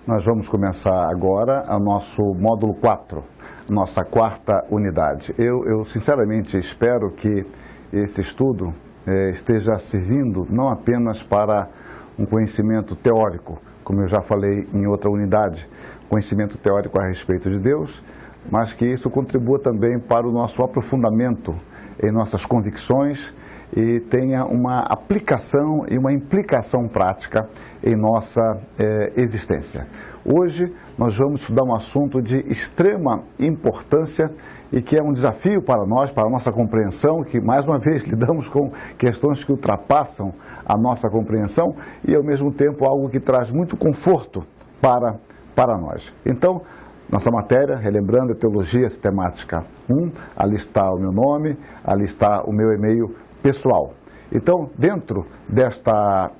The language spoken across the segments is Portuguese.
Nós vamos começar agora o nosso módulo 4, nossa quarta unidade. Eu sinceramente espero que esse estudo esteja servindo não apenas para um conhecimento teórico, como eu já falei em outra unidade, conhecimento teórico a respeito de Deus, mas que isso contribua também para o nosso aprofundamento em nossas convicções e tenha uma aplicação e uma implicação prática em nossa existência. Hoje nós vamos estudar um assunto de extrema importância e que é um desafio para nós, para a nossa compreensão, que mais uma vez lidamos com questões que ultrapassam a nossa compreensão e ao mesmo tempo algo que traz muito conforto para nós. Então, nossa matéria, relembrando, é Teologia Sistemática 1, ali está o meu nome, ali está o meu e-mail pessoal. Então, dentro desta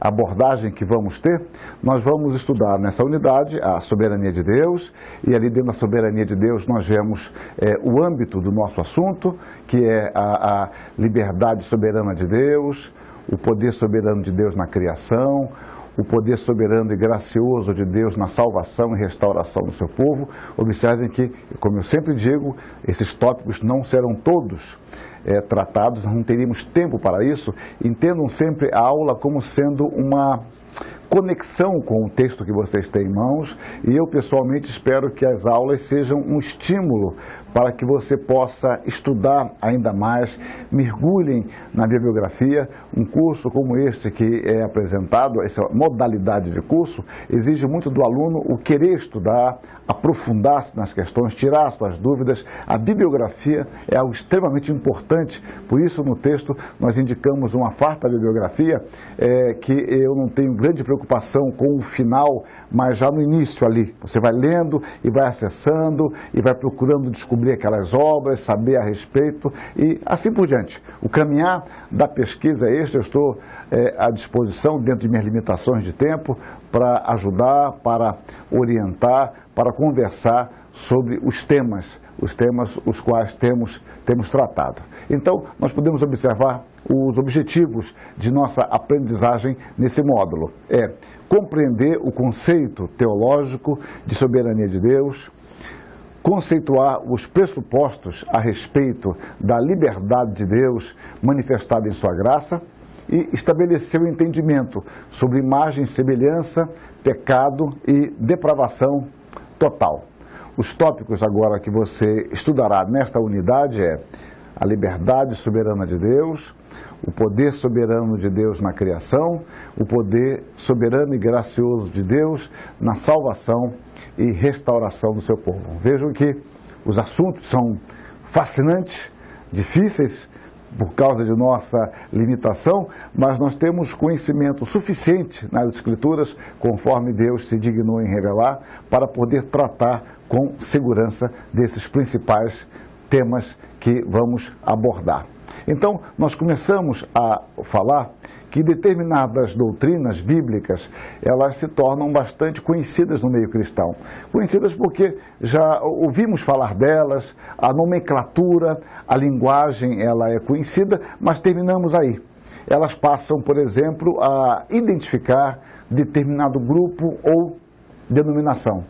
abordagem que vamos ter, nós vamos estudar nessa unidade a soberania de Deus, e ali dentro da soberania de Deus nós vemos o âmbito do nosso assunto, que é a liberdade soberana de Deus, o poder soberano de Deus na criação, o poder soberano e gracioso de Deus na salvação e restauração do seu povo. Observem que, como eu sempre digo, esses tópicos não serão todos tratados, nós não teríamos tempo para isso. Entendam sempre a aula como sendo uma conexão com o texto que vocês têm em mãos, e eu pessoalmente espero que as aulas sejam um estímulo para que você possa estudar ainda mais, mergulhem na bibliografia. Um curso como este que é apresentado, essa modalidade de curso, exige muito do aluno o querer estudar, aprofundar-se nas questões, tirar suas dúvidas. A bibliografia é algo extremamente importante, por isso no texto nós indicamos uma farta bibliografia que eu não tenho grande preocupação com o final, mas já no início ali, você vai lendo e vai acessando e vai procurando descobrir aquelas obras, saber a respeito e assim por diante. O caminhar da pesquisa é este, eu estou à disposição, dentro de minhas limitações de tempo, para ajudar, para orientar, para conversar sobre os temas os quais temos tratado. Então, nós podemos observar os objetivos de nossa aprendizagem nesse módulo. É compreender o conceito teológico de soberania de Deus, conceituar os pressupostos a respeito da liberdade de Deus manifestada em sua graça e estabelecer o entendimento sobre imagem e semelhança, pecado e depravação total. Os tópicos agora que você estudará nesta unidade é a liberdade soberana de Deus, o poder soberano de Deus na criação, o poder soberano e gracioso de Deus na salvação e restauração do seu povo. Vejam que os assuntos são fascinantes, difíceis por causa de nossa limitação, mas nós temos conhecimento suficiente nas Escrituras, conforme Deus se dignou em revelar, para poder tratar com segurança desses principais temas que vamos abordar. Então, nós começamos a falar que determinadas doutrinas bíblicas, elas se tornam bastante conhecidas no meio cristão. Conhecidas porque já ouvimos falar delas, a nomenclatura, a linguagem, ela é conhecida, mas terminamos aí. Elas passam, por exemplo, a identificar determinado grupo ou denominação.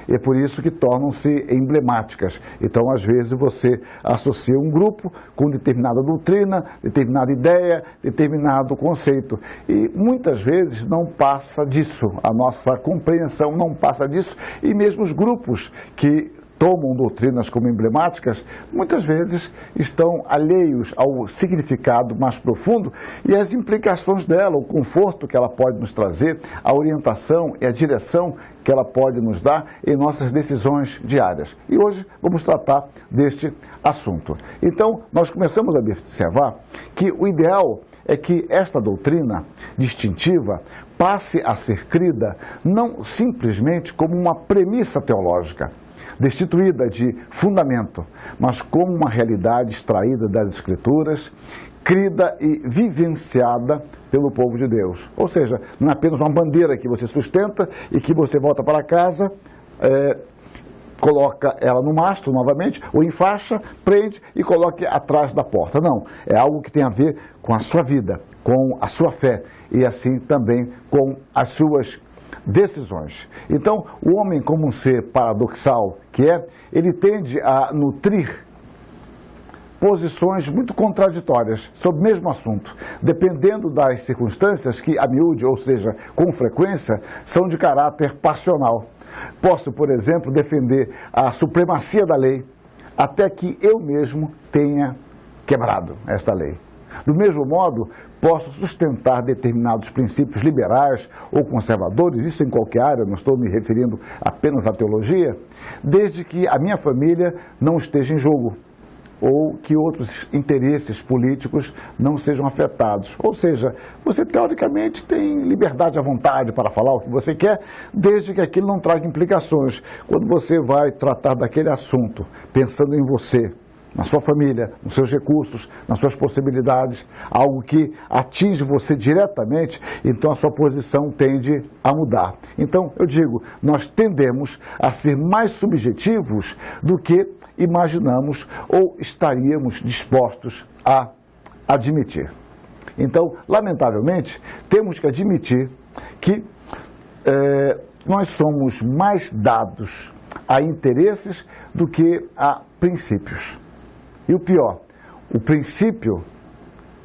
E é por isso que tornam-se emblemáticas. Então, às vezes, você associa um grupo com determinada doutrina, determinada ideia, determinado conceito. E muitas vezes não passa disso, a nossa compreensão não passa disso, e mesmo os grupos que tomam doutrinas como emblemáticas, muitas vezes estão alheios ao significado mais profundo e às implicações dela, o conforto que ela pode nos trazer, a orientação e a direção que ela pode nos dar em nossas decisões diárias. E hoje vamos tratar deste assunto. Então, nós começamos a observar que o ideal é que esta doutrina distintiva passe a ser crida não simplesmente como uma premissa teológica, destituída de fundamento, mas como uma realidade extraída das Escrituras, crida e vivenciada pelo povo de Deus. Ou seja, não é apenas uma bandeira que você sustenta e que você volta para casa, coloca ela no mastro novamente, ou em faixa, prende e coloca atrás da porta. Não, é algo que tem a ver com a sua vida, com a sua fé e assim também com as suas decisões. Então, o homem, como um ser paradoxal que é, ele tende a nutrir posições muito contraditórias sobre o mesmo assunto, dependendo das circunstâncias que, a miúde, ou seja, com frequência, são de caráter passional. Posso, por exemplo, defender a supremacia da lei até que eu mesmo tenha quebrado esta lei. Do mesmo modo, posso sustentar determinados princípios liberais ou conservadores, isso em qualquer área, não estou me referindo apenas à teologia, desde que a minha família não esteja em jogo, ou que outros interesses políticos não sejam afetados. Ou seja, você teoricamente tem liberdade à vontade para falar o que você quer, desde que aquilo não traga implicações. Quando você vai tratar daquele assunto, pensando em você, na sua família, nos seus recursos, nas suas possibilidades, algo que atinge você diretamente, então a sua posição tende a mudar. Então, eu digo, nós tendemos a ser mais subjetivos do que imaginamos ou estaríamos dispostos a admitir. Então, lamentavelmente, temos que admitir que nós somos mais dados a interesses do que a princípios. E o pior, o princípio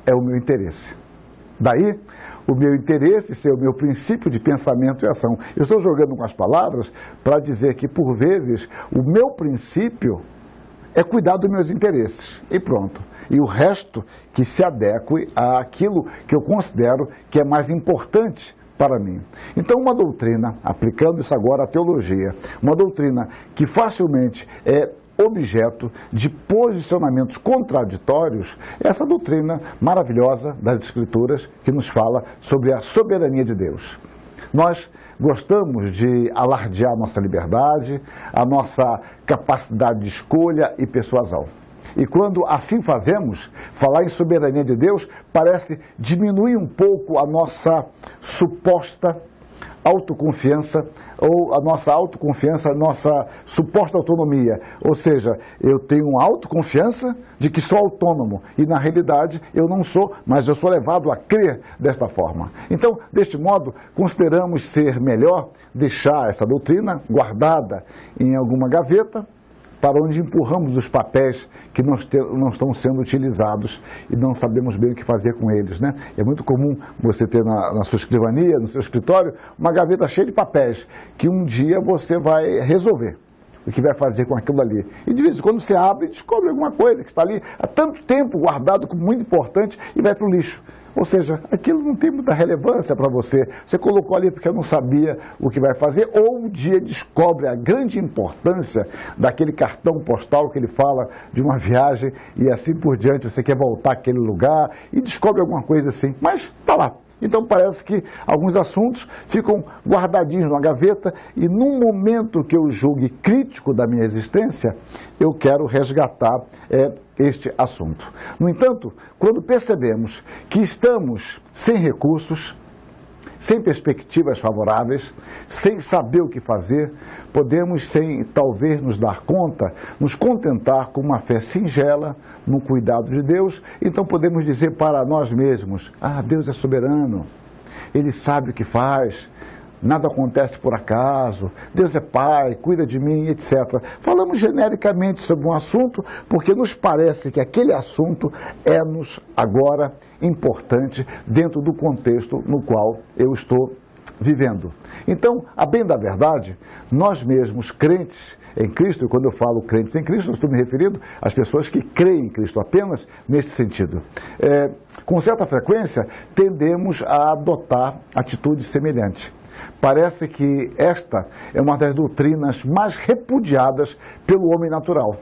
é o meu interesse. Daí, o meu interesse ser o meu princípio de pensamento e ação. Eu estou jogando com as palavras para dizer que, por vezes, o meu princípio é cuidar dos meus interesses. E pronto. E o resto que se adeque àquilo que eu considero que é mais importante para mim. Então, uma doutrina, aplicando isso agora à teologia, uma doutrina que facilmente é objeto de posicionamentos contraditórios, essa doutrina maravilhosa das Escrituras que nos fala sobre a soberania de Deus. Nós gostamos de alardear nossa liberdade, a nossa capacidade de escolha e persuasão. E quando assim fazemos, falar em soberania de Deus parece diminuir um pouco a nossa suposta autoconfiança, ou a nossa autoconfiança, a nossa suposta autonomia. Ou seja, eu tenho uma autoconfiança de que sou autônomo, e na realidade eu não sou, mas eu sou levado a crer desta forma. Então, deste modo, consideramos ser melhor deixar essa doutrina guardada em alguma gaveta, para onde empurramos os papéis que não estão sendo utilizados e não sabemos bem o que fazer com eles, né? É muito comum você ter na sua escrivania, no seu escritório, uma gaveta cheia de papéis que um dia você vai resolver o que vai fazer com aquilo ali. E de vez em quando você abre e descobre alguma coisa que está ali há tanto tempo guardado como muito importante e vai para o lixo. Ou seja, aquilo não tem muita relevância para você. Você colocou ali porque não sabia o que vai fazer, ou um dia descobre a grande importância daquele cartão postal que ele fala de uma viagem e assim por diante. Você quer voltar àquele lugar e descobre alguma coisa assim, mas está lá. Então parece que alguns assuntos ficam guardadinhos numa gaveta e num momento que eu julgue crítico da minha existência, eu quero resgatar este assunto. No entanto, quando percebemos que estamos sem recursos, sem perspectivas favoráveis, sem saber o que fazer, podemos, sem talvez nos dar conta, nos contentar com uma fé singela, no cuidado de Deus. Então podemos dizer para nós mesmos, Deus é soberano, Ele sabe o que faz, nada acontece por acaso, Deus é Pai, cuida de mim, etc. Falamos genericamente sobre um assunto porque nos parece que aquele assunto é-nos agora importante dentro do contexto no qual eu estou vivendo. Então, a bem da verdade, nós mesmos, crentes em Cristo, e quando eu falo crentes em Cristo, eu estou me referindo às pessoas que creem em Cristo apenas nesse sentido. Com certa frequência, tendemos a adotar atitude semelhante. Parece que esta é uma das doutrinas mais repudiadas pelo homem natural.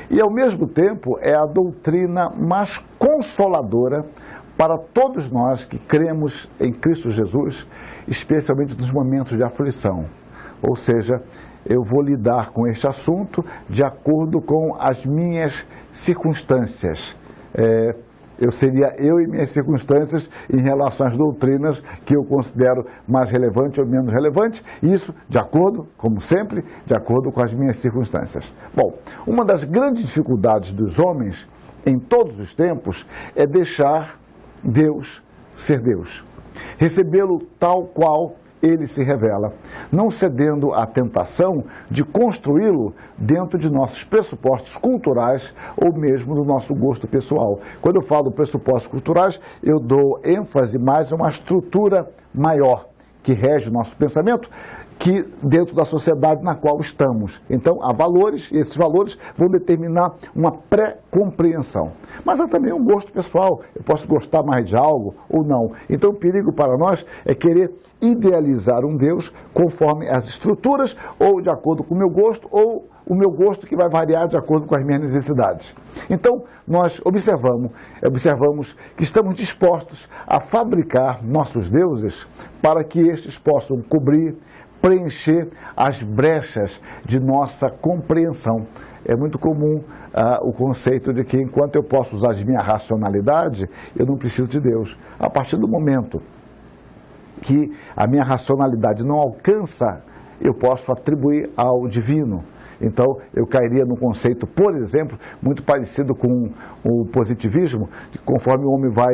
E, ao mesmo tempo, é a doutrina mais consoladora para todos nós que cremos em Cristo Jesus, especialmente nos momentos de aflição. Ou seja, eu vou lidar com este assunto de acordo com as minhas circunstâncias. Eu seria eu e minhas circunstâncias em relação às doutrinas que eu considero mais relevante ou menos relevante, isso de acordo, como sempre, de acordo com as minhas circunstâncias. Bom, uma das grandes dificuldades dos homens em todos os tempos é deixar Deus ser Deus, recebê-lo tal qual ele se revela, não cedendo à tentação de construí-lo dentro de nossos pressupostos culturais ou mesmo do nosso gosto pessoal. Quando eu falo pressupostos culturais, eu dou ênfase mais a uma estrutura maior que rege o nosso pensamento, que dentro da sociedade na qual estamos. Então, há valores, e esses valores vão determinar uma pré-compreensão. Mas há também um gosto pessoal, eu posso gostar mais de algo ou não. Então, o perigo para nós é querer idealizar um Deus conforme as estruturas, ou de acordo com o meu gosto, ou o meu gosto que vai variar de acordo com as minhas necessidades. Então, nós observamos que estamos dispostos a fabricar nossos deuses para que estes possam cobrir, preencher as brechas de nossa compreensão. É muito comum o conceito de que enquanto eu posso usar de minha racionalidade, eu não preciso de Deus. A partir do momento que a minha racionalidade não alcança, eu posso atribuir ao divino. Então, eu cairia num conceito, por exemplo, muito parecido com o positivismo, que conforme o homem vai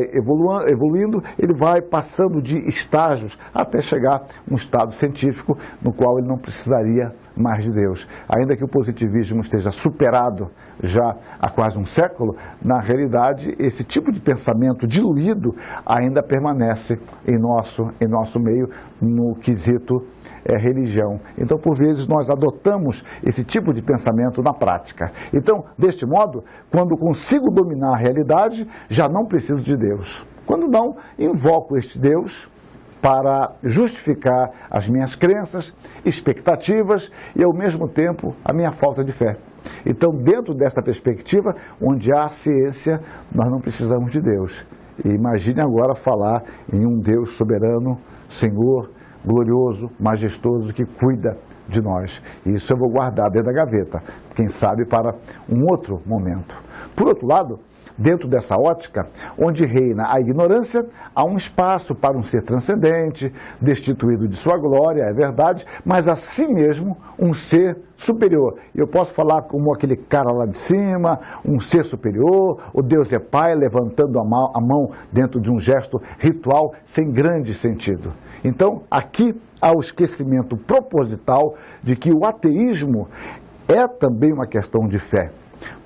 evoluindo, ele vai passando de estágios até chegar a um estado científico no qual ele não precisaria mais de Deus. Ainda que o positivismo esteja superado já há quase um século, na realidade, esse tipo de pensamento diluído ainda permanece em nosso meio, no quesito religião. Então, por vezes, nós adotamos esse tipo de pensamento na prática. Então, deste modo, quando consigo dominar a realidade, já não preciso de Deus. Quando não, invoco este Deus para justificar as minhas crenças, expectativas e, ao mesmo tempo, a minha falta de fé. Então, dentro desta perspectiva, onde há ciência, nós não precisamos de Deus. E imagine agora falar em um Deus soberano, Senhor, glorioso, majestoso, que cuida de nós. Isso eu vou guardar dentro da gaveta, quem sabe para um outro momento. Por outro lado, dentro dessa ótica, onde reina a ignorância, há um espaço para um ser transcendente, destituído de sua glória, é verdade, mas a si mesmo um ser superior. Eu posso falar como aquele cara lá de cima, um ser superior, o Deus é Pai, levantando a mão dentro de um gesto ritual sem grande sentido. Então, aqui há o esquecimento proposital de que o ateísmo é também uma questão de fé.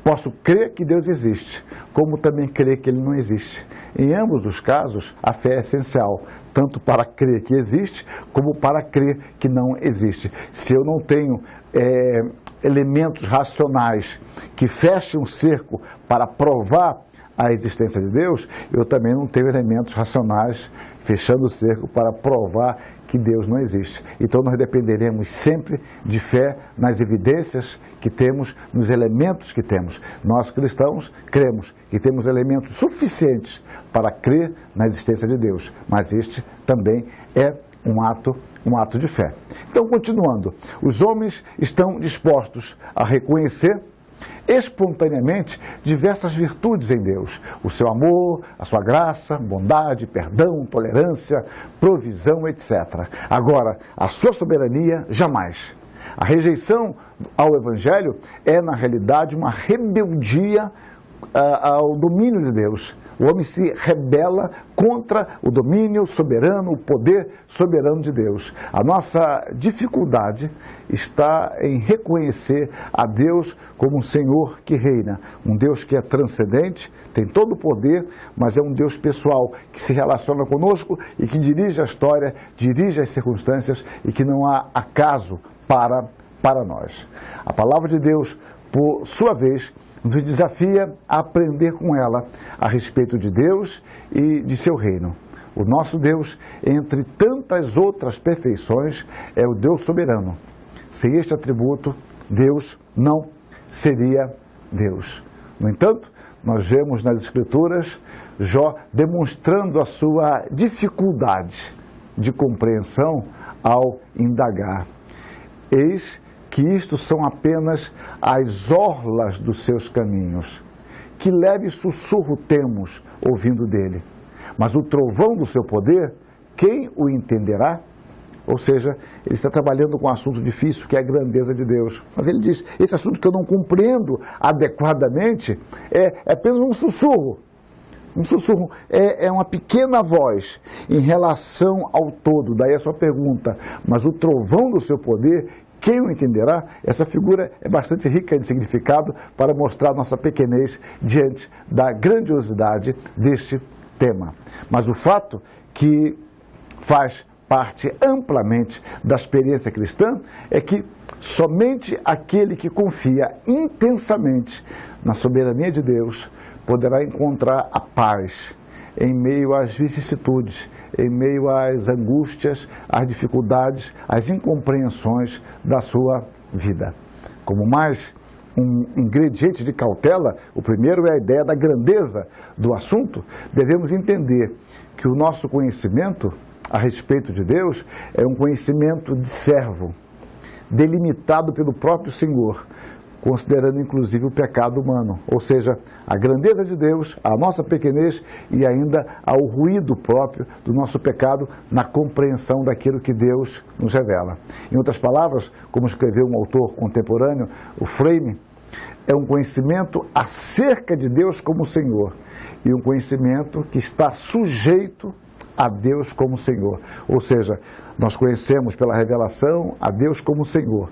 Posso crer que Deus existe, como também crer que Ele não existe. Em ambos os casos, a fé é essencial, tanto para crer que existe, como para crer que não existe. Se eu não tenho elementos racionais que fechem um cerco para provar a existência de Deus, eu também não tenho elementos racionais fechando o cerco para provar que Deus não existe. Então nós dependeremos sempre de fé nas evidências que temos, nos elementos que temos. Nós cristãos cremos que temos elementos suficientes para crer na existência de Deus, mas este também é um ato de fé. Então, continuando, os homens estão dispostos a reconhecer espontaneamente diversas virtudes em Deus, o seu amor, a sua graça, bondade, perdão, tolerância, provisão, etc. Agora, a sua soberania, jamais. A rejeição ao Evangelho é, na realidade, uma rebeldia ao domínio de Deus. O homem se rebela contra o domínio soberano, o poder soberano de Deus. A nossa dificuldade está em reconhecer a Deus como um Senhor que reina, um Deus que é transcendente, tem todo o poder, mas é um Deus pessoal, que se relaciona conosco e que dirige a história, dirige as circunstâncias e que não há acaso para nós. A palavra de Deus, por sua vez, nos desafia a aprender com ela a respeito de Deus e de seu reino. O nosso Deus, entre tantas outras perfeições, é o Deus soberano. Sem este atributo, Deus não seria Deus. No entanto, nós vemos nas Escrituras Jó demonstrando a sua dificuldade de compreensão ao indagar. Eis que isto são apenas as orlas dos seus caminhos. Que leve sussurro temos ouvindo dele. Mas o trovão do seu poder, quem o entenderá? Ou seja, ele está trabalhando com um assunto difícil, que é a grandeza de Deus. Mas ele diz, esse assunto que eu não compreendo adequadamente é apenas um sussurro. Um sussurro é uma pequena voz em relação ao todo. Daí a sua pergunta, mas o trovão do seu poder, quem o entenderá? Essa figura é bastante rica de significado para mostrar nossa pequenez diante da grandiosidade deste tema. Mas o fato que faz parte amplamente da experiência cristã é que somente aquele que confia intensamente na soberania de Deus poderá encontrar a paz em meio às vicissitudes, em meio às angústias, às dificuldades, às incompreensões da sua vida. Como mais um ingrediente de cautela, o primeiro é a ideia da grandeza do assunto, devemos entender que o nosso conhecimento a respeito de Deus é um conhecimento de servo, delimitado pelo próprio Senhor, considerando inclusive o pecado humano, ou seja, a grandeza de Deus, a nossa pequenez e ainda ao ruído próprio do nosso pecado na compreensão daquilo que Deus nos revela. Em outras palavras, como escreveu um autor contemporâneo, o Frame, é um conhecimento acerca de Deus como Senhor e um conhecimento que está sujeito a Deus como Senhor. Ou seja, nós conhecemos pela revelação a Deus como Senhor.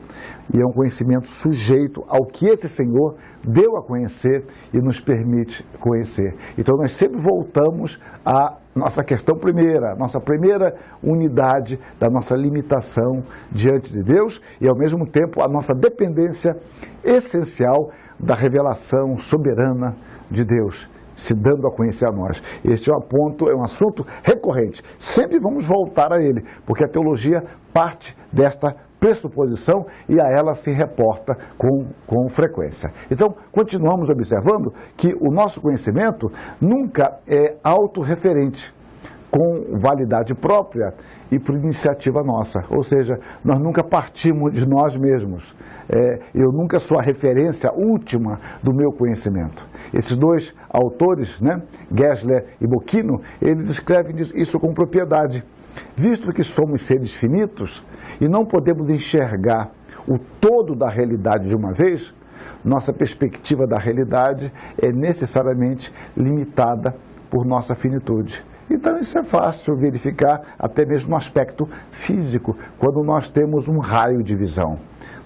E é um conhecimento sujeito ao que esse Senhor deu a conhecer e nos permite conhecer. Então nós sempre voltamos à nossa questão primeira, nossa primeira unidade da nossa limitação diante de Deus e ao mesmo tempo a nossa dependência essencial da revelação soberana de Deus, se dando a conhecer a nós. Este é um assunto recorrente. Sempre vamos voltar a ele, porque a teologia parte desta pressuposição e a ela se reporta com frequência. Então, continuamos observando que o nosso conhecimento nunca é autorreferente, com validade própria e por iniciativa nossa. Ou seja, nós nunca partimos de nós mesmos. Eu nunca sou a referência última do meu conhecimento. Esses dois autores, Gessler e Bocchino, eles escrevem isso com propriedade. Visto que somos seres finitos e não podemos enxergar o todo da realidade de uma vez, nossa perspectiva da realidade é necessariamente limitada por nossa finitude. Então isso é fácil verificar até mesmo no aspecto físico, quando nós temos um raio de visão.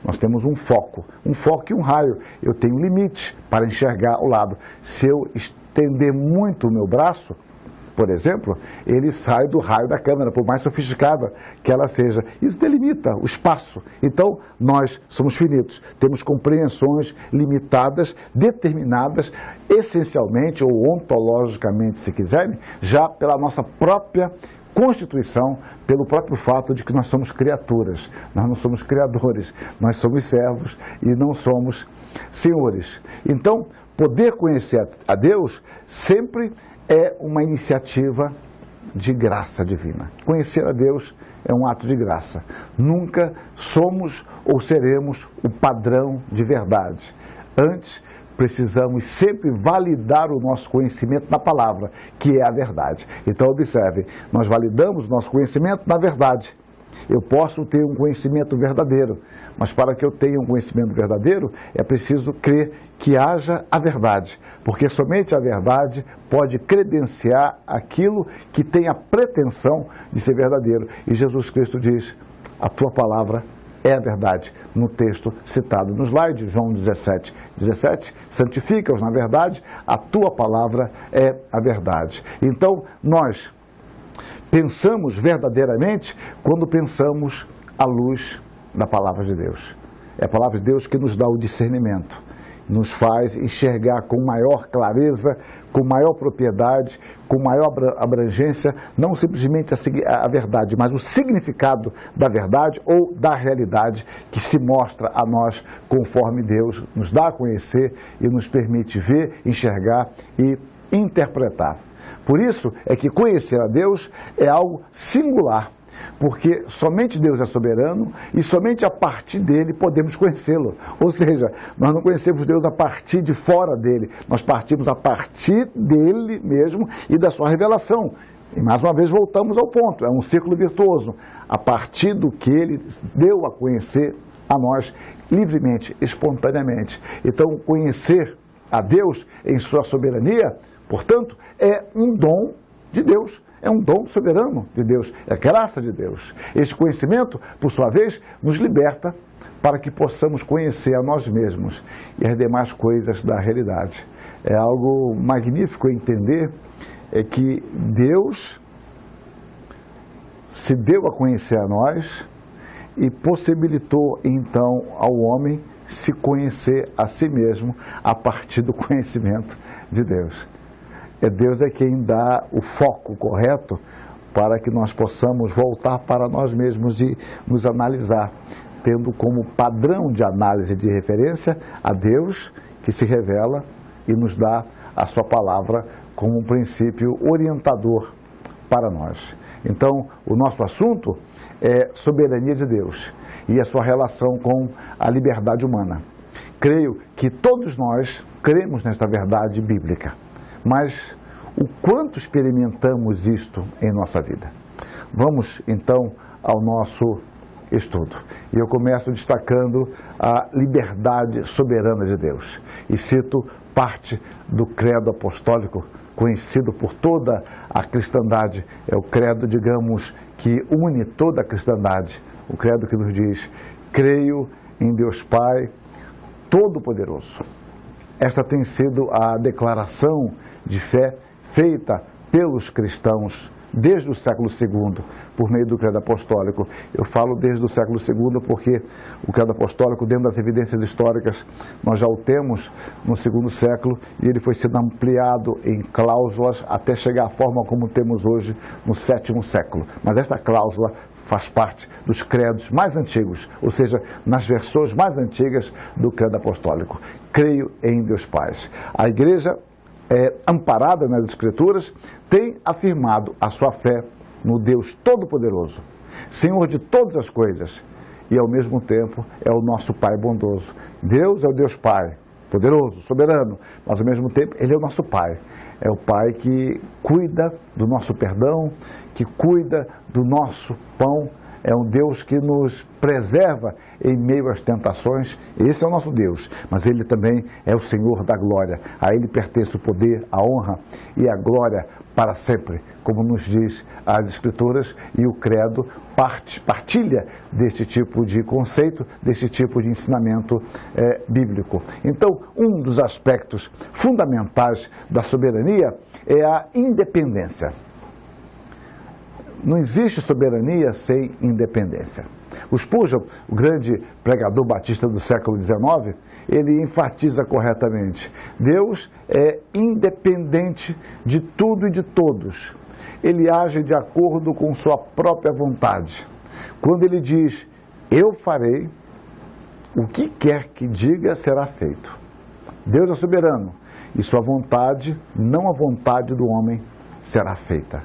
Nós temos um foco e um raio. Eu tenho limite para enxergar o lado. Se eu estender muito o meu braço, por exemplo, ele sai do raio da câmera, por mais sofisticada que ela seja. Isso delimita o espaço. Então, nós somos finitos, temos compreensões limitadas, determinadas, essencialmente ou ontologicamente, se quiserem, já pela nossa própria constituição, pelo próprio fato de que nós somos criaturas. Nós não somos criadores, nós somos servos e não somos senhores. Então, poder conhecer a Deus sempre é uma iniciativa de graça divina. Conhecer a Deus é um ato de graça. Nunca somos ou seremos o padrão de verdade. Antes, precisamos sempre validar o nosso conhecimento na palavra, que é a verdade. Então, observe, nós validamos o nosso conhecimento na verdade. Eu posso ter um conhecimento verdadeiro, mas para que eu tenha um conhecimento verdadeiro, é preciso crer que haja a verdade, porque somente a verdade pode credenciar aquilo que tem a pretensão de ser verdadeiro. E Jesus Cristo diz, a tua palavra é a verdade, no texto citado no slide, João 17, santifica-os na verdade, a tua palavra é a verdade. Então, nós pensamos verdadeiramente quando pensamos à luz da palavra de Deus. É a palavra de Deus que nos dá o discernimento, nos faz enxergar com maior clareza, com maior propriedade, com maior abrangência, não simplesmente a verdade, mas o significado da verdade ou da realidade que se mostra a nós conforme Deus nos dá a conhecer e nos permite ver, enxergar e interpretar. Por isso é que conhecer a Deus é algo singular, porque somente Deus é soberano e somente a partir dele podemos conhecê-lo. Ou seja, nós não conhecemos Deus a partir de fora dele, nós partimos a partir dele mesmo e da sua revelação. E mais uma vez voltamos ao ponto, é um círculo virtuoso, a partir do que ele deu a conhecer a nós livremente, espontaneamente. Então, conhecer a Deus em sua soberania, portanto, é um dom de Deus. É um dom soberano de Deus, é graça de Deus. Este conhecimento, por sua vez, nos liberta para que possamos conhecer a nós mesmos e as demais coisas da realidade. É algo magnífico entender que Deus se deu a conhecer a nós e possibilitou então ao homem se conhecer a si mesmo a partir do conhecimento de Deus. Deus é quem dá o foco correto para que nós possamos voltar para nós mesmos e nos analisar, tendo como padrão de análise de referência a Deus, que se revela e nos dá a sua palavra como um princípio orientador para nós. Então, o nosso assunto é soberania de Deus e a sua relação com a liberdade humana. Creio que todos nós cremos nesta verdade bíblica, mas o quanto experimentamos isto em nossa vida? Vamos, então, ao nosso estudo. E eu começo destacando a liberdade soberana de Deus. E cito parte do credo apostólico, conhecido por toda a cristandade. É o credo, digamos, que une toda a cristandade. O credo que nos diz: creio em Deus Pai Todo-Poderoso. Esta tem sido a declaração de fé feita pelos cristãos desde o século II, por meio do credo apostólico. Eu falo desde o século II porque o credo apostólico, dentro das evidências históricas, nós já o temos no segundo século e ele foi sendo ampliado em cláusulas até chegar à forma como temos hoje no sétimo século. Mas esta cláusula faz parte dos credos mais antigos, ou seja, nas versões mais antigas do credo apostólico. Creio em Deus Pai. A igreja, amparada nas Escrituras, tem afirmado a sua fé no Deus Todo-Poderoso, Senhor de todas as coisas, e ao mesmo tempo é o nosso Pai bondoso. Deus é o Deus Pai, poderoso, soberano, mas ao mesmo tempo Ele é o nosso Pai. É o Pai que cuida do nosso perdão, que cuida do nosso pão. É um Deus que nos preserva em meio às tentações. Esse é o nosso Deus, mas Ele também é o Senhor da glória. A Ele pertence o poder, a honra e a glória para sempre, como nos diz as Escrituras, e o credo partilha deste tipo de conceito, deste tipo de ensinamento bíblico. Então, um dos aspectos fundamentais da soberania é a independência. Não existe soberania sem independência. O Spurgeon, o grande pregador batista do século XIX, ele enfatiza corretamente: Deus é independente de tudo e de todos. Ele age de acordo com sua própria vontade. Quando ele diz, eu farei, o que quer que diga será feito. Deus é soberano e sua vontade, não a vontade do homem, será feita.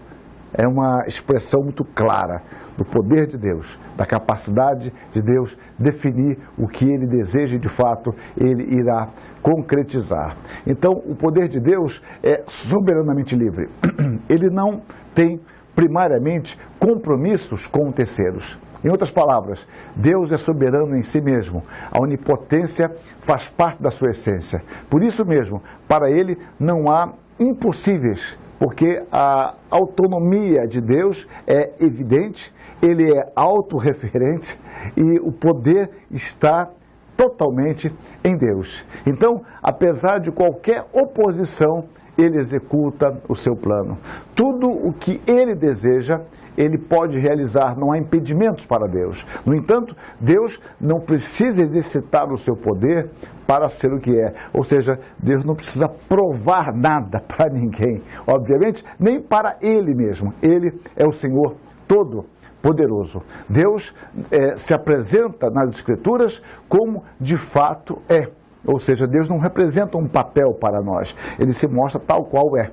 É uma expressão muito clara do poder de Deus, da capacidade de Deus definir o que Ele deseja e, de fato, Ele irá concretizar. Então, o poder de Deus é soberanamente livre. Ele não tem, primariamente, compromissos com terceiros. Em outras palavras, Deus é soberano em si mesmo. A onipotência faz parte da sua essência. Por isso mesmo, para Ele não há impossíveis, porque a autonomia de Deus é evidente, Ele é autorreferente e o poder está totalmente em Deus. Então, apesar de qualquer oposição, Ele executa o seu plano. Tudo o que Ele deseja, Ele pode realizar, não há impedimentos para Deus. No entanto, Deus não precisa exercitar o seu poder para ser o que é. Ou seja, Deus não precisa provar nada para ninguém, obviamente, nem para Ele mesmo. Ele é o Senhor Todo-Poderoso. Deus se apresenta nas Escrituras como de fato é. Ou seja, Deus não representa um papel para nós. Ele se mostra tal qual é,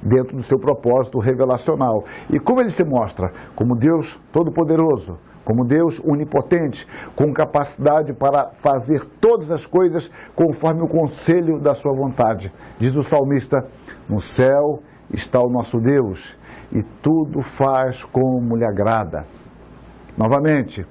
dentro do seu propósito revelacional. E como Ele se mostra? Como Deus Todo-Poderoso, como Deus onipotente, com capacidade para fazer todas as coisas conforme o conselho da sua vontade. Diz o salmista, no céu está o nosso Deus, e tudo faz como lhe agrada. Novamente,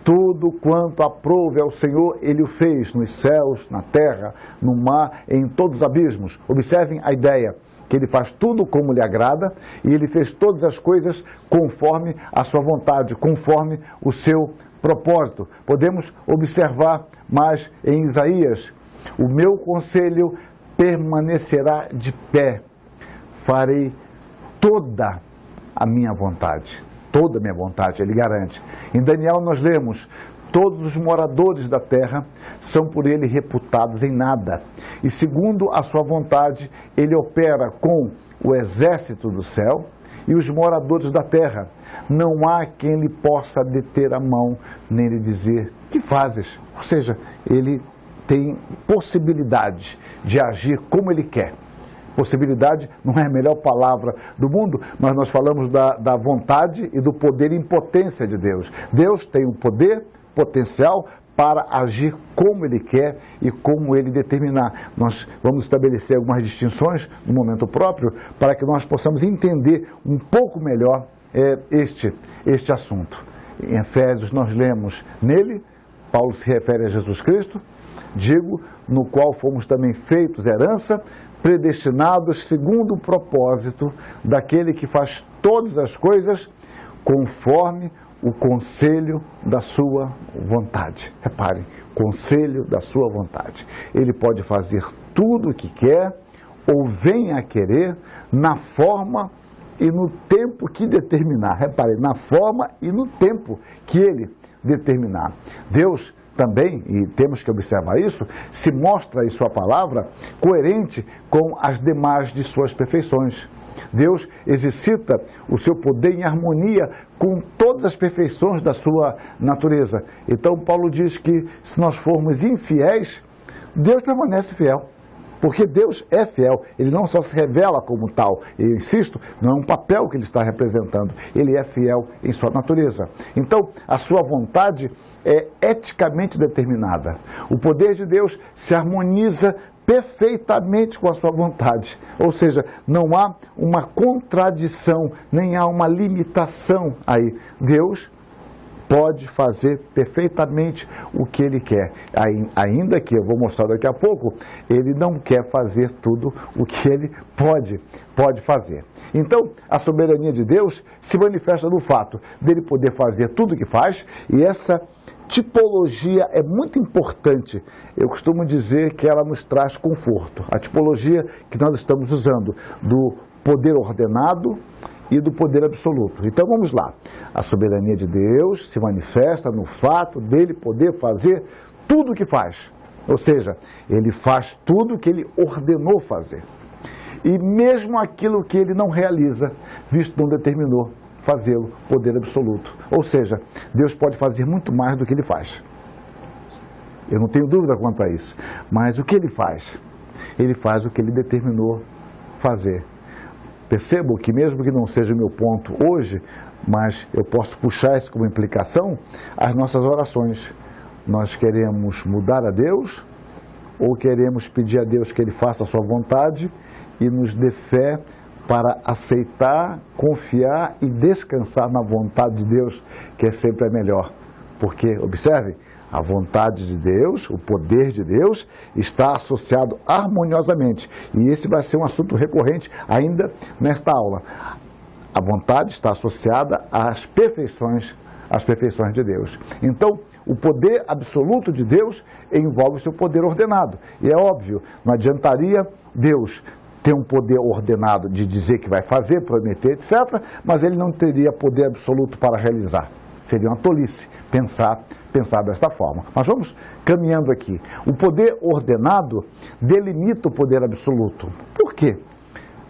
Tudo quanto aprouve ao Senhor, Ele o fez nos céus, na terra, no mar, em todos os abismos. Observem a ideia, que Ele faz tudo como lhe agrada e Ele fez todas as coisas conforme a sua vontade, conforme o seu propósito. Podemos observar mais em Isaías: o meu conselho permanecerá de pé, farei toda a minha vontade. Toda a minha vontade, ele garante. Em Daniel nós lemos: todos os moradores da terra são por ele reputados em nada. E segundo a sua vontade, ele opera com o exército do céu e os moradores da terra. Não há quem lhe possa deter a mão, nem lhe dizer: que fazes? Ou seja, ele tem possibilidade de agir como ele quer. Possibilidade não é a melhor palavra do mundo, mas nós falamos da vontade e do poder e impotência de Deus. Deus tem o poder, potencial para agir como Ele quer e como Ele determinar. Nós vamos estabelecer algumas distinções no momento próprio para que nós possamos entender um pouco melhor este assunto. Em Efésios nós lemos: nele, Paulo se refere a Jesus Cristo, digo, no qual fomos também feitos herança, predestinados segundo o propósito daquele que faz todas as coisas conforme o conselho da sua vontade. Reparem, conselho da sua vontade. Ele pode fazer tudo o que quer ou venha a querer na forma e no tempo que determinar. Reparem, na forma e no tempo que ele determinar. Deus também, e temos que observar isso, se mostra em sua palavra coerente com as demais de suas perfeições. Deus exercita o seu poder em harmonia com todas as perfeições da sua natureza. Então Paulo diz que se nós formos infiéis, Deus permanece fiel. Porque Deus é fiel, Ele não só se revela como tal, eu insisto, não é um papel que Ele está representando, Ele é fiel em sua natureza. Então, a sua vontade é eticamente determinada. O poder de Deus se harmoniza perfeitamente com a sua vontade. Ou seja, não há uma contradição, nem há uma limitação aí. Deus pode fazer perfeitamente o que Ele quer. Ainda que, eu vou mostrar daqui a pouco, Ele não quer fazer tudo o que Ele pode fazer. Então, a soberania de Deus se manifesta no fato dele poder fazer tudo o que faz, e essa tipologia é muito importante. Eu costumo dizer que ela nos traz conforto. A tipologia que nós estamos usando do poder ordenado e do poder absoluto. Então vamos lá. A soberania de Deus se manifesta no fato dele poder fazer tudo o que faz. Ou seja, ele faz tudo o que ele ordenou fazer. E mesmo aquilo que ele não realiza, visto que não determinou fazê-lo, poder absoluto. Ou seja, Deus pode fazer muito mais do que ele faz. Eu não tenho dúvida quanto a isso. Mas o que ele faz? Ele faz o que ele determinou fazer. Percebo que mesmo que não seja o meu ponto hoje, mas eu posso puxar isso como implicação, as nossas orações. Nós queremos mudar a Deus ou queremos pedir a Deus que Ele faça a sua vontade e nos dê fé para aceitar, confiar e descansar na vontade de Deus, que é sempre a melhor. Porque, observe, a vontade de Deus, o poder de Deus, está associado harmoniosamente. E esse vai ser um assunto recorrente ainda nesta aula. A vontade está associada às perfeições de Deus. Então, o poder absoluto de Deus envolve o seu poder ordenado. E é óbvio, não adiantaria Deus ter um poder ordenado de dizer que vai fazer, prometer, etc., mas ele não teria poder absoluto para realizar. Seria uma tolice pensar desta forma. Mas vamos caminhando aqui. O poder ordenado delimita o poder absoluto. Por quê?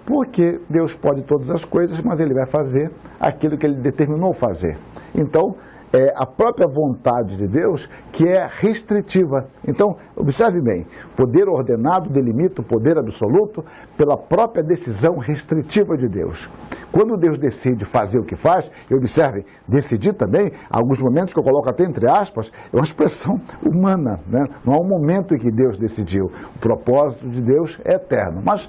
Porque Deus pode todas as coisas, mas Ele vai fazer aquilo que Ele determinou fazer. Então, é a própria vontade de Deus que é restritiva. Então, observe bem, poder ordenado delimita o poder absoluto pela própria decisão restritiva de Deus. Quando Deus decide fazer o que faz, e observe, decidir também, alguns momentos que eu coloco até entre aspas, é uma expressão humana, né? Não há um momento em que Deus decidiu. O propósito de Deus é eterno, mas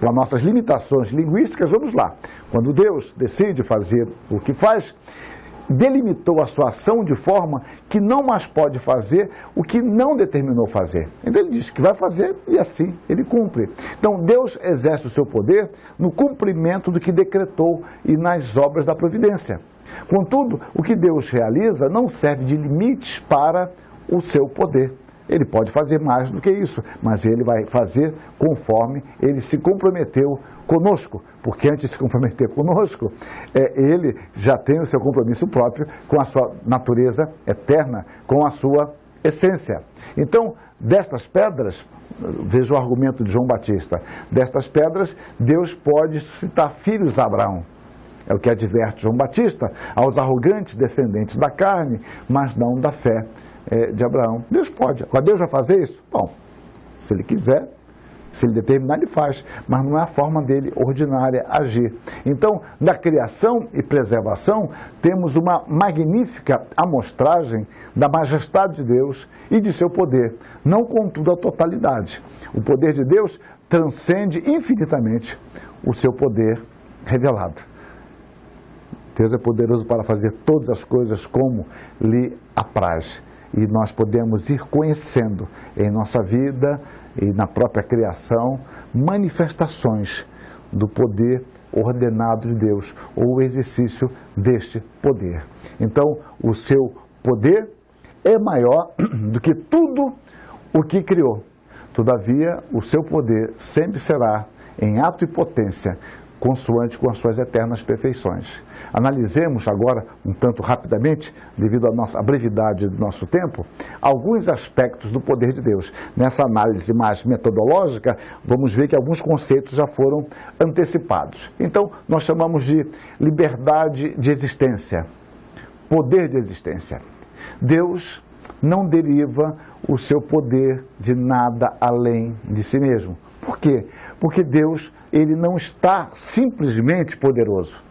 para nossas limitações linguísticas, vamos lá. Quando Deus decide fazer o que faz, delimitou a sua ação de forma que não mais pode fazer o que não determinou fazer. Então ele diz que vai fazer e assim ele cumpre. Então Deus exerce o seu poder no cumprimento do que decretou e nas obras da providência. Contudo, o que Deus realiza não serve de limites para o seu poder. Ele pode fazer mais do que isso, mas ele vai fazer conforme ele se comprometeu conosco, porque antes de se comprometer conosco, ele já tem o seu compromisso próprio com a sua natureza eterna, com a sua essência. Então, destas pedras, veja o argumento de João Batista, destas pedras Deus pode suscitar filhos a Abraão. É o que adverte João Batista aos arrogantes descendentes da carne, mas não da fé de Abraão. Deus pode. Agora Deus vai fazer isso? Bom, se ele quiser, se ele determinar, ele faz, mas não é a forma dele ordinária agir. Então, da criação e preservação, temos uma magnífica amostragem da majestade de Deus e de seu poder, não contudo a totalidade. O poder de Deus transcende infinitamente o seu poder revelado. Deus é poderoso para fazer todas as coisas como lhe apraz. E nós podemos ir conhecendo em nossa vida e na própria criação manifestações do poder ordenado de Deus ou o exercício deste poder. Então, o seu poder é maior do que tudo o que criou. Todavia, o seu poder sempre será em ato e potência, consoante com as suas eternas perfeições. Analisemos agora, um tanto rapidamente, devido à brevidade do nosso tempo, alguns aspectos do poder de Deus. Nessa análise mais metodológica, vamos ver que alguns conceitos já foram antecipados. Então, nós chamamos de liberdade de existência, poder de existência. Deus não deriva o seu poder de nada além de si mesmo. Por quê? Porque Deus, ele não está simplesmente poderoso.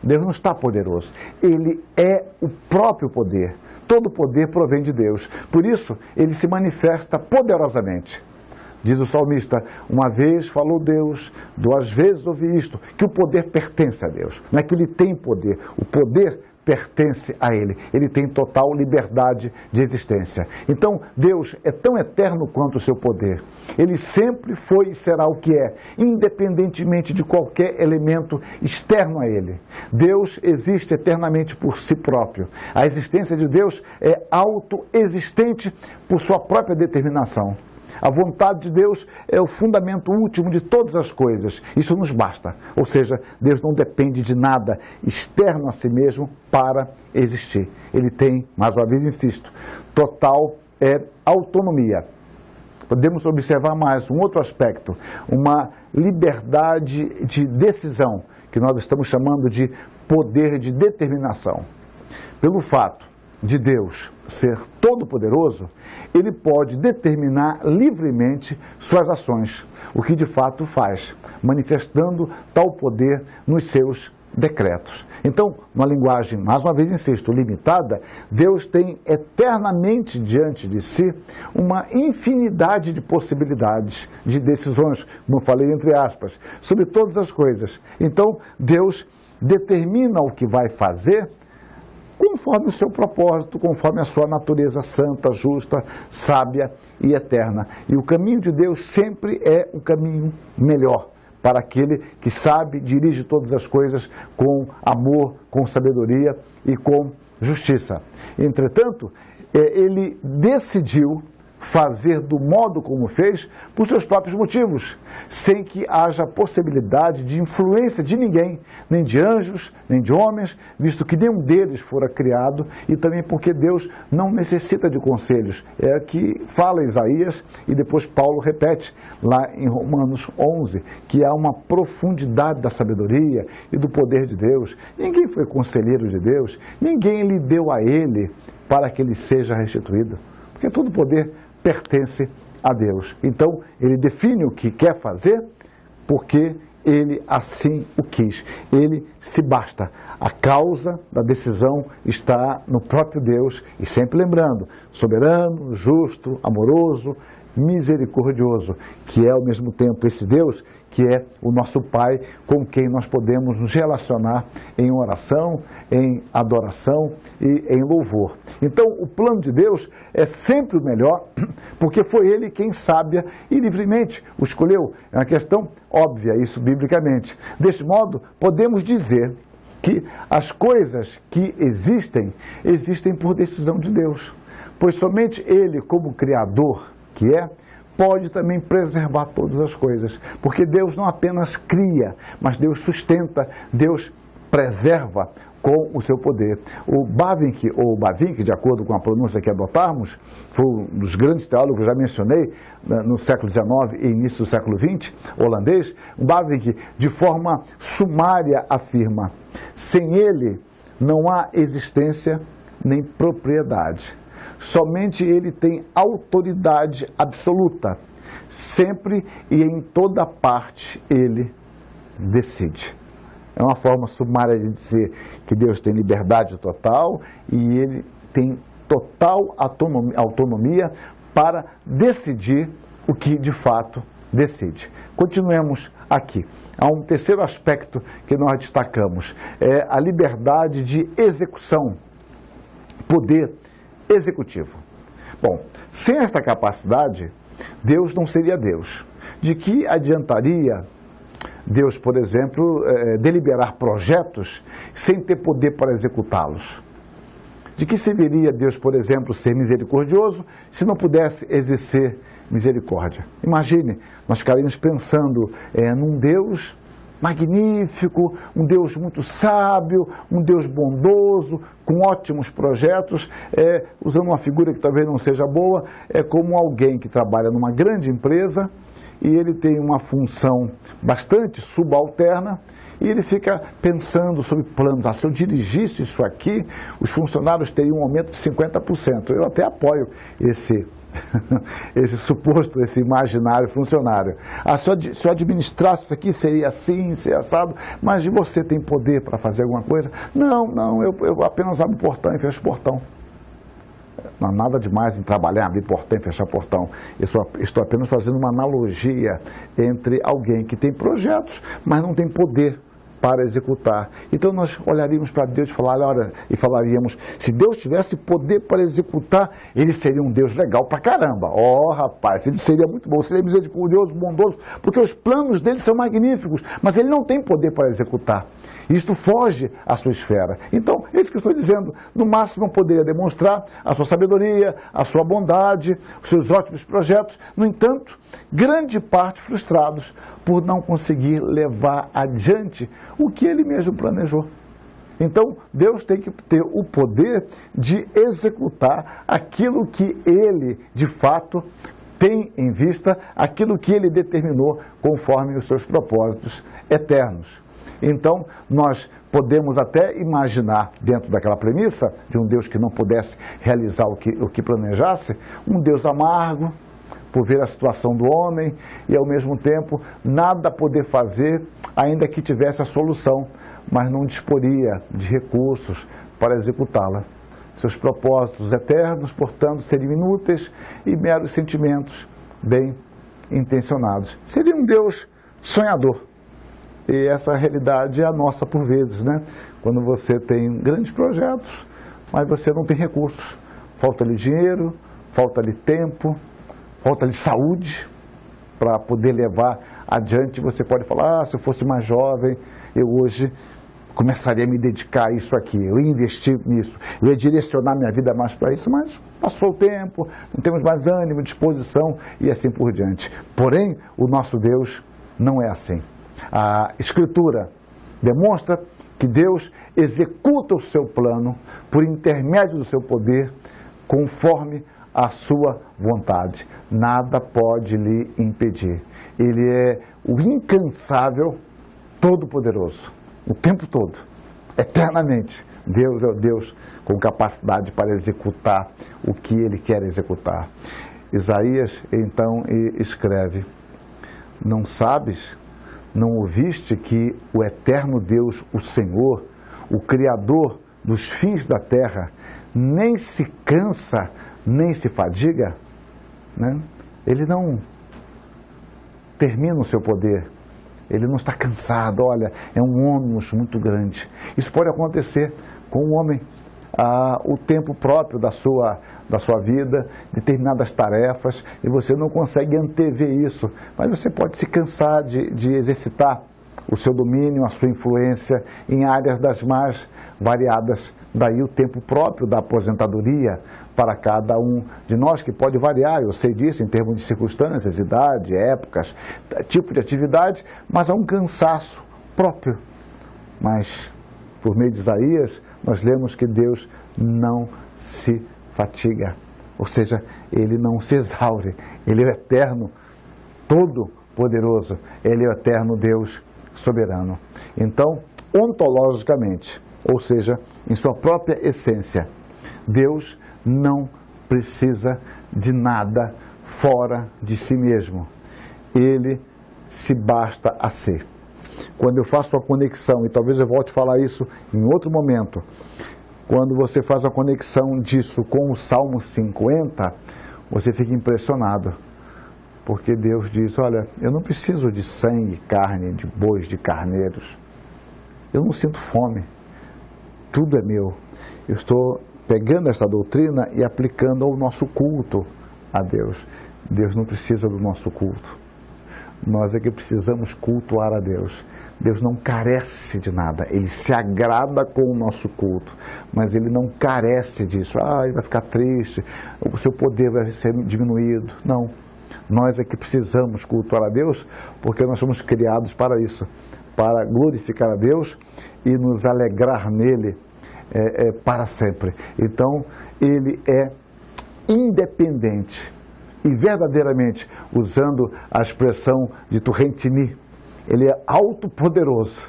Deus não está poderoso. Ele é o próprio poder. Todo poder provém de Deus. Por isso, ele se manifesta poderosamente. Diz o salmista, uma vez falou Deus, 2 vezes ouvi isto, que o poder pertence a Deus. Não é que ele tem poder, o poder pertence a ele. Ele tem total liberdade de existência. Então, Deus é tão eterno quanto o seu poder. Ele sempre foi e será o que é, independentemente de qualquer elemento externo a ele. Deus existe eternamente por si próprio. A existência de Deus é autoexistente por sua própria determinação. A vontade de Deus é o fundamento último de todas as coisas. Isso nos basta. Ou seja, Deus não depende de nada externo a si mesmo para existir. Ele tem, mais uma vez insisto, total autonomia. Podemos observar mais um outro aspecto, uma liberdade de decisão, que nós estamos chamando de poder de determinação. Pelo fato de Deus ser todo-poderoso, ele pode determinar livremente suas ações, o que de fato faz, manifestando tal poder nos seus decretos. Então, numa linguagem, mais uma vez insisto, limitada, Deus tem eternamente diante de si uma infinidade de possibilidades, de decisões, como eu falei entre aspas, sobre todas as coisas. Então, Deus determina o que vai fazer conforme o seu propósito, conforme a sua natureza santa, justa, sábia e eterna. E o caminho de Deus sempre é o caminho melhor para aquele que sabe, dirige todas as coisas com amor, com sabedoria e com justiça. Entretanto, ele decidiu fazer do modo como fez por seus próprios motivos, sem que haja possibilidade de influência de ninguém, nem de anjos, nem de homens, visto que nenhum deles fora criado, e também porque Deus não necessita de conselhos. É que fala Isaías e depois Paulo repete lá em Romanos 11, que há uma profundidade da sabedoria e do poder de Deus. Ninguém foi conselheiro de Deus, ninguém lhe deu a ele para que ele seja restituído, porque todo poder pertence a Deus. Então, ele define o que quer fazer porque ele assim o quis. Ele se basta. A causa da decisão está no próprio Deus. E sempre lembrando, soberano, justo, amoroso, misericordioso, que é ao mesmo tempo esse Deus que é o nosso Pai, com quem nós podemos nos relacionar em oração, em adoração e em louvor. Então, o plano de Deus é sempre o melhor, porque foi Ele quem sábia e livremente o escolheu. É uma questão óbvia isso biblicamente. Deste modo, podemos dizer que as coisas que existem, existem por decisão de Deus, pois somente Ele, como Criador que é, pode também preservar todas as coisas, porque Deus não apenas cria, mas Deus sustenta, Deus preserva com o seu poder. O Bavinck, ou Bavinck, de acordo com a pronúncia que adotarmos, foi um dos grandes teólogos, já mencionei, no século XIX e início do século XX, holandês. O Bavinck, de forma sumária, afirma: sem ele não há existência nem propriedade. Somente ele tem autoridade absoluta. Sempre e em toda parte ele decide. É uma forma sumária de dizer que Deus tem liberdade total e ele tem total autonomia para decidir o que de fato decide. Continuemos aqui. Há um terceiro aspecto que nós destacamos, é a liberdade de execução, poder executivo. Bom, sem esta capacidade, Deus não seria Deus. De que adiantaria Deus, por exemplo, deliberar projetos sem ter poder para executá-los? De que serviria Deus, por exemplo, ser misericordioso se não pudesse exercer misericórdia? Imagine, nós ficaríamos pensando num Deus magnífico, um Deus muito sábio, um Deus bondoso, com ótimos projetos, usando uma figura que talvez não seja boa, é como alguém que trabalha numa grande empresa e ele tem uma função bastante subalterna e ele fica pensando sobre planos. Se eu dirigisse isso aqui, os funcionários teriam um aumento de 50%. Eu até apoio esse suposto, esse imaginário funcionário. Se eu administrasse isso aqui, seria assim, seria assado, mas você tem poder para fazer alguma coisa? Não, eu apenas abro o portão e fecho o portão. Não há nada demais em trabalhar, abrir portão e fechar portão. Eu estou apenas fazendo uma analogia entre alguém que tem projetos, mas não tem poder para executar. Então nós olharíamos para Deus e falaríamos, se Deus tivesse poder para executar, ele seria um Deus legal pra caramba. Rapaz, ele seria muito bom, seria misericordioso, bondoso, porque os planos dele são magníficos, mas ele não tem poder para executar. Isto foge à sua esfera. Então, é isso que eu estou dizendo. No máximo, poderia demonstrar a sua sabedoria, a sua bondade, os seus ótimos projetos. No entanto, grande parte frustrados por não conseguir levar adiante o que ele mesmo planejou. Então, Deus tem que ter o poder de executar aquilo que ele, de fato, tem em vista, aquilo que ele determinou conforme os seus propósitos eternos. Então, nós podemos até imaginar, dentro daquela premissa, de um Deus que não pudesse realizar o que planejasse, um Deus amargo, por ver a situação do homem, e ao mesmo tempo, nada poder fazer, ainda que tivesse a solução, mas não disporia de recursos para executá-la. Seus propósitos eternos, portanto, seriam inúteis e meros sentimentos bem intencionados. Seria um Deus sonhador. E essa realidade é a nossa por vezes, né? Quando você tem grandes projetos, mas você não tem recursos. Falta-lhe dinheiro, falta-lhe tempo, falta-lhe saúde para poder levar adiante. Você pode falar, se eu fosse mais jovem, eu hoje começaria a me dedicar a isso aqui, eu ia investir nisso, eu ia direcionar minha vida mais para isso, mas passou o tempo, não temos mais ânimo, disposição e assim por diante. Porém, o nosso Deus não é assim. A Escritura demonstra que Deus executa o seu plano por intermédio do seu poder, conforme a sua vontade. Nada pode lhe impedir. Ele é o incansável, todo-poderoso, o tempo todo, eternamente. Deus é o Deus com capacidade para executar o que Ele quer executar. Isaías, então, escreve: não sabes, não ouviste que o eterno Deus, o Senhor, o Criador dos fins da terra, nem se cansa, nem se fadiga? Né? ele não termina o seu poder, ele não está cansado. Olha, é um ônus muito grande. Isso pode acontecer com um homem. O tempo próprio da sua vida, determinadas tarefas, e você não consegue antever isso, mas você pode se cansar de exercitar o seu domínio, a sua influência em áreas das mais variadas. Daí o tempo próprio da aposentadoria para cada um de nós, que pode variar, eu sei disso, em termos de circunstâncias, idade, épocas, tipo de atividade, mas há um cansaço próprio. Mas, por meio de Isaías, nós lemos que Deus não se fatiga, ou seja, Ele não se exaure, Ele é o eterno, todo-poderoso, Ele é o eterno Deus soberano. Então, ontologicamente, ou seja, em sua própria essência, Deus não precisa de nada fora de si mesmo. Ele se basta a si. Quando eu faço a conexão, e talvez eu volte a falar isso em outro momento, quando você faz a conexão disso com o Salmo 50, você fica impressionado. Porque Deus diz, olha, eu não preciso de sangue, carne, de bois, de carneiros. Eu não sinto fome. Tudo é meu. Eu estou pegando essa doutrina e aplicando ao nosso culto a Deus. Deus não precisa do nosso culto. Nós é que precisamos cultuar a Deus. Deus não carece de nada. Ele se agrada com o nosso culto, mas Ele não carece disso. Ele vai ficar triste, o seu poder vai ser diminuído. Não. Nós é que precisamos cultuar a Deus, porque nós somos criados para isso, para glorificar a Deus e nos alegrar nele para sempre. Então, Ele é independente e verdadeiramente, usando a expressão de Turrentini, Ele é autopoderoso,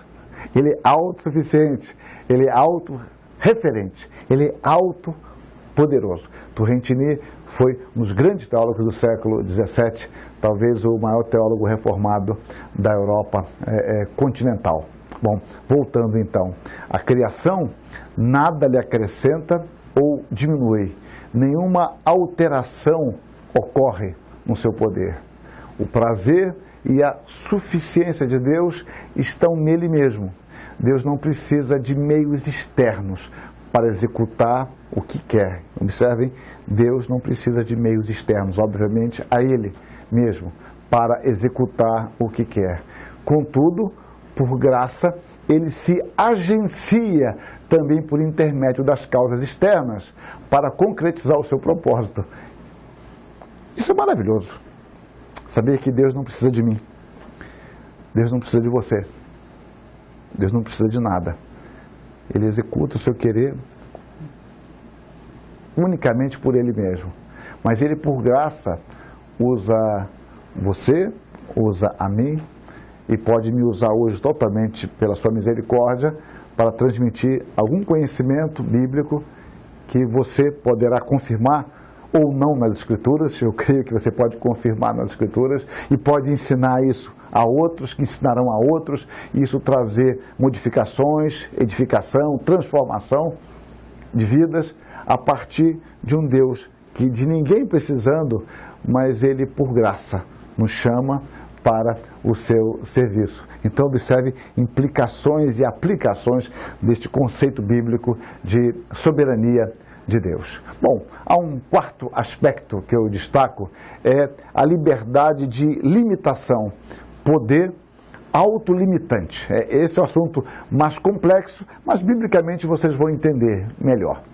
Ele é autossuficiente, Ele é autorreferente, Ele é autopoderoso. Turrentini foi um dos grandes teólogos do século XVII, talvez o maior teólogo reformado da Europa continental. Bom, voltando então, a criação nada lhe acrescenta ou diminui, nenhuma alteração ocorre no seu poder. O prazer e a suficiência de Deus estão nele mesmo. Deus não precisa de meios externos para executar o que quer. Observem, Deus não precisa de meios externos, obviamente, a Ele mesmo, para executar o que quer. Contudo, por graça, Ele se agencia também por intermédio das causas externas para concretizar o seu propósito. Isso é maravilhoso. Saber que Deus não precisa de mim. Deus não precisa de você. Deus não precisa de nada. Ele executa o seu querer unicamente por Ele mesmo. Mas Ele, por graça, usa você, usa a mim, e pode me usar hoje totalmente pela sua misericórdia para transmitir algum conhecimento bíblico que você poderá confirmar ou não nas Escrituras. Eu creio que você pode confirmar nas Escrituras e pode ensinar isso a outros, que ensinarão a outros, e isso trazer modificações, edificação, transformação de vidas a partir de um Deus que de ninguém precisando, mas Ele por graça nos chama para o seu serviço. Então observe implicações e aplicações deste conceito bíblico de soberania de Deus. Bom, há um quarto aspecto que eu destaco, é a liberdade de limitação, poder autolimitante. Esse é o assunto mais complexo, mas biblicamente vocês vão entender melhor.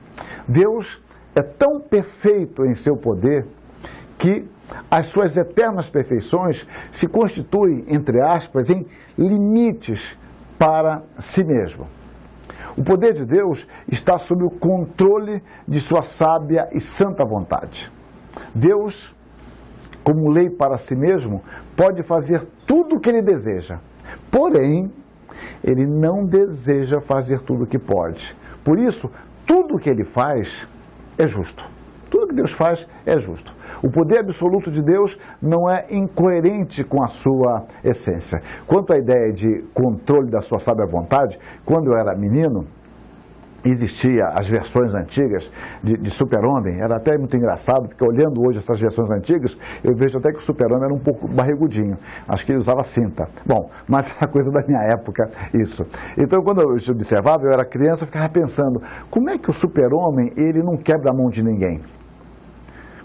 Deus é tão perfeito em seu poder que as suas eternas perfeições se constituem, entre aspas, em limites para si mesmo. O poder de Deus está sob o controle de sua sábia e santa vontade. Deus, como lei para si mesmo, pode fazer tudo o que Ele deseja. Porém, Ele não deseja fazer tudo o que pode. Por isso, tudo o que Ele faz é justo. Tudo que Deus faz é justo. O poder absoluto de Deus não é incoerente com a sua essência. Quanto à ideia de controle da sua sábia vontade, quando eu era menino, existia as versões antigas de Super-Homem, era até muito engraçado, porque olhando hoje essas versões antigas, eu vejo até que o Super-Homem era um pouco barrigudinho, acho que ele usava cinta. Bom, mas era coisa da minha época isso. Então, quando eu observava, eu era criança, eu ficava pensando, como é que o Super-Homem, ele não quebra a mão de ninguém?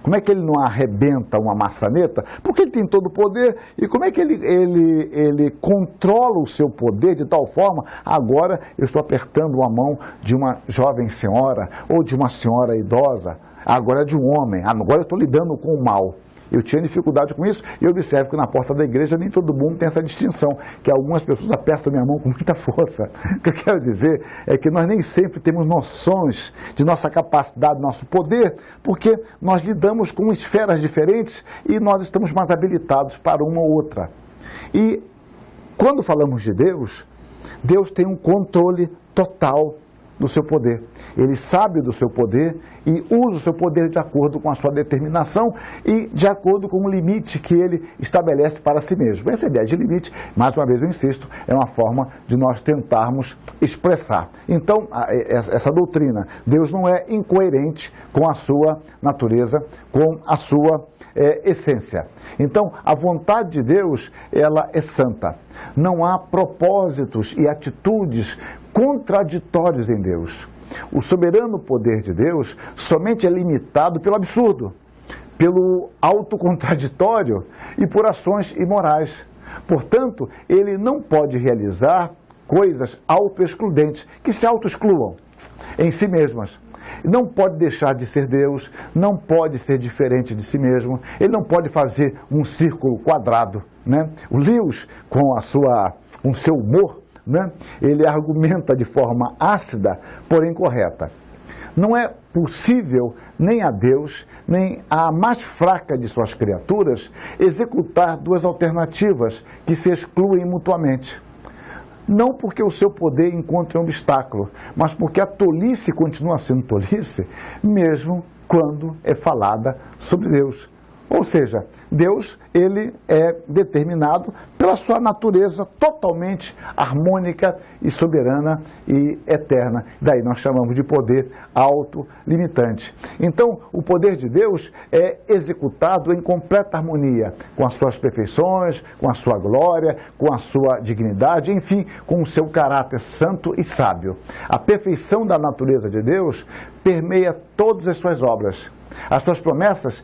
Como é que ele não arrebenta uma maçaneta? Porque ele tem todo o poder. E como é que ele controla o seu poder de tal forma? Agora eu estou apertando a mão de uma jovem senhora ou de uma senhora idosa. Agora é de um homem. Agora eu estou lidando com o mal. Eu tinha dificuldade com isso e eu observo que na porta da igreja nem todo mundo tem essa distinção, que algumas pessoas apertam minha mão com muita força. O que eu quero dizer é que nós nem sempre temos noções de nossa capacidade, nosso poder, porque nós lidamos com esferas diferentes e nós estamos mais habilitados para uma ou outra. E quando falamos de Deus, Deus tem um controle total do seu poder. Ele sabe do seu poder e usa o seu poder de acordo com a sua determinação e de acordo com o limite que ele estabelece para si mesmo. Essa ideia de limite, mais uma vez eu insisto, é uma forma de nós tentarmos expressar. Então, essa doutrina, Deus não é incoerente com a sua natureza, com a sua essência. Então, a vontade de Deus, ela é santa. Não há propósitos e atitudes contraditórios em Deus. O soberano poder de Deus somente é limitado pelo absurdo, pelo autocontraditório e por ações imorais. Portanto, ele não pode realizar coisas autoexcludentes, que se autoexcluam em si mesmas. Não pode deixar de ser Deus, não pode ser diferente de si mesmo, ele não pode fazer um círculo quadrado, né? O Lewis, com o seu humor, né? Ele argumenta de forma ácida, porém correta. Não é possível nem a Deus, nem a mais fraca de suas criaturas, executar duas alternativas que se excluem mutuamente. Não porque o seu poder encontre um obstáculo, mas porque a tolice continua sendo tolice, mesmo quando é falada sobre Deus. Ou seja, Deus, ele é determinado pela sua natureza totalmente harmônica e soberana e eterna. Daí nós chamamos de poder autolimitante. Então, o poder de Deus é executado em completa harmonia com as suas perfeições, com a sua glória, com a sua dignidade, enfim, com o seu caráter santo e sábio. A perfeição da natureza de Deus permeia todas as suas obras. As suas promessas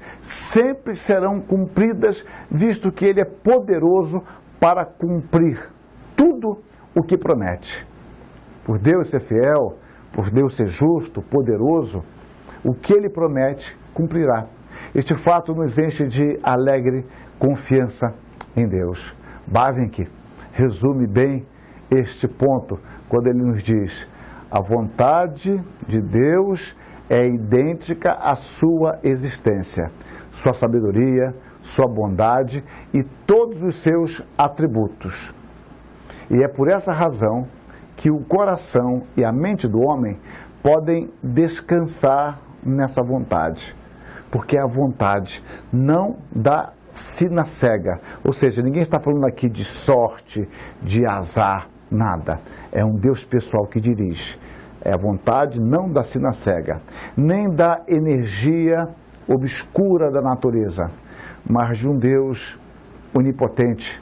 sempre serão cumpridas, visto que ele é poderoso para cumprir tudo o que promete. Por Deus ser fiel, por Deus ser justo, poderoso, o que ele promete, cumprirá. Este fato nos enche de alegre confiança em Deus. Bavinck resume bem este ponto quando ele nos diz: a vontade de Deus é idêntica à sua existência, sua sabedoria, sua bondade e todos os seus atributos. E é por essa razão que o coração e a mente do homem podem descansar nessa vontade, porque a vontade não dá sina cega, ou seja, ninguém está falando aqui de sorte, de azar, nada. É um Deus pessoal que dirige. É a vontade não da sina cega, nem da energia obscura da natureza, mas de um Deus onipotente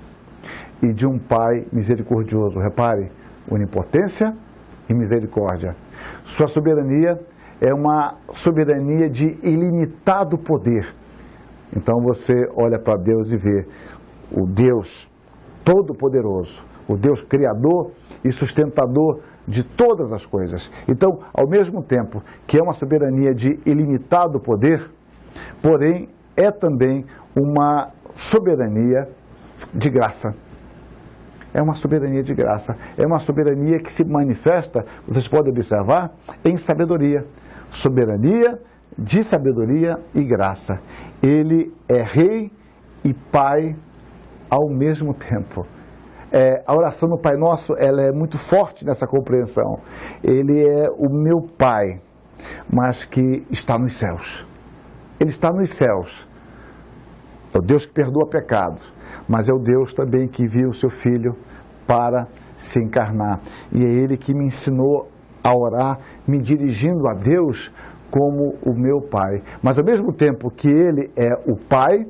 e de um Pai misericordioso. Repare, onipotência e misericórdia. Sua soberania é uma soberania de ilimitado poder. Então você olha para Deus e vê o Deus todo-poderoso, o Deus criador e sustentador de todas as coisas. Então, ao mesmo tempo que é uma soberania de ilimitado poder, porém é também uma soberania de graça. É uma soberania de graça. É uma soberania que se manifesta, vocês podem observar, em sabedoria. Soberania de sabedoria e graça. Ele é rei e pai ao mesmo tempo. A oração no Pai Nosso, ela é muito forte nessa compreensão. Ele é o meu Pai, mas que está nos céus. Ele está nos céus. É o Deus que perdoa pecados, mas é o Deus também que viu o seu Filho para se encarnar. E é Ele que me ensinou a orar, me dirigindo a Deus como o meu Pai. Mas ao mesmo tempo que Ele é o Pai,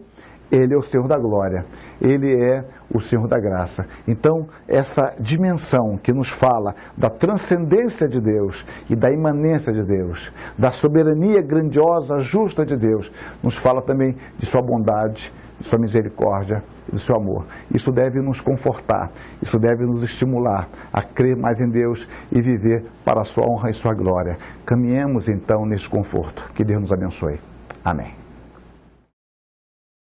Ele é o Senhor da glória, Ele é o Senhor da graça. Então, essa dimensão que nos fala da transcendência de Deus e da imanência de Deus, da soberania grandiosa, justa de Deus, nos fala também de sua bondade, de sua misericórdia e do seu amor. Isso deve nos confortar, isso deve nos estimular a crer mais em Deus e viver para a sua honra e sua glória. Caminhemos então nesse conforto. Que Deus nos abençoe. Amém.